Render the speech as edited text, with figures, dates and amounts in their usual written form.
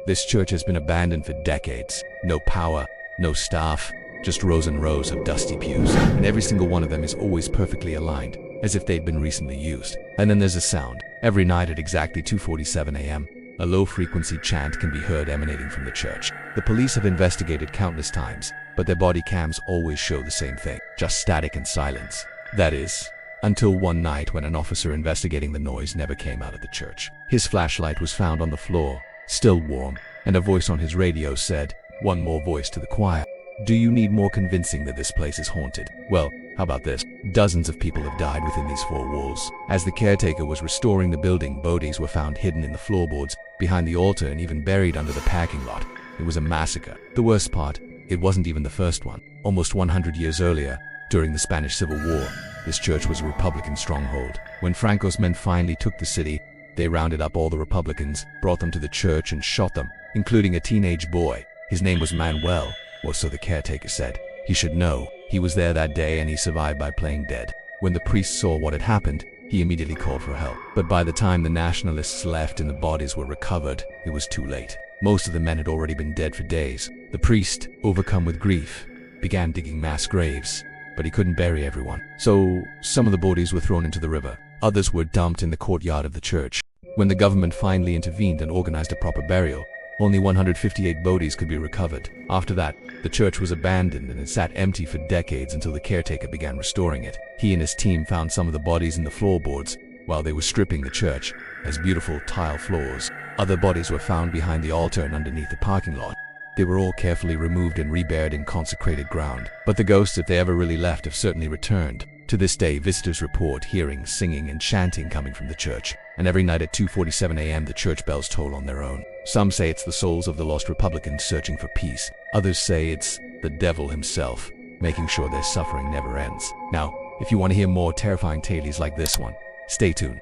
This church has been abandoned for decades. No power, no staff, just rows and rows of dusty pews, and every single one of them is always perfectly aligned, as if they'd been recently used. And then there's a sound. Every night at exactly 2:47 a.m., a low-frequency chant can be heard emanating from the church. The police have investigated countless times, but their body cams always show the same thing, just static and silence. That is, until one night when an officer investigating the noise never came out of the church. His flashlight was found on the floor, still warm, and a voice on his radio said, "One more voice to the choir. Do you need more convincing that this place is haunted? Well, how about this? Dozens of people have died within these four walls. As the caretaker was restoring the building, bodies were found hidden in the floorboards, behind the altar, and even buried under the parking lot. It was a massacre. The worst part, it wasn't even the first one. Almost 100 years earlier, during the Spanish Civil War, this church was a Republican stronghold. When Franco's men finally took the city, they rounded up all the Republicans, brought them to the church, and shot them, including a teenage boy. His name was Manuel, or so the caretaker said. He should know. He was there that day and he survived by playing dead. When the priest saw what had happened, he immediately called for help. But by the time the nationalists left and the bodies were recovered, it was too late. Most of the men had already been dead for days. The priest, overcome with grief, began digging mass graves, but he couldn't bury everyone. So some of the bodies were thrown into the river. Others were dumped in the courtyard of the church. When the government finally intervened and organized a proper burial, only 158 bodies could be recovered. After that, the church was abandoned and it sat empty for decades until the caretaker began restoring it. He and his team found some of the bodies in the floorboards while they were stripping the church, as beautiful tile floors. Other bodies were found behind the altar and underneath the parking lot. They were all carefully removed and reburied in consecrated ground. But the ghosts, if they ever really left, have certainly returned. To this day, visitors report hearing singing and chanting coming from the church. And every night at 2:47 a.m. the church bells toll on their own. Some say it's the souls of the lost Republicans searching for peace. Others say it's the devil himself, making sure their suffering never ends. Now, if you want to hear more terrifying tales like this one, stay tuned.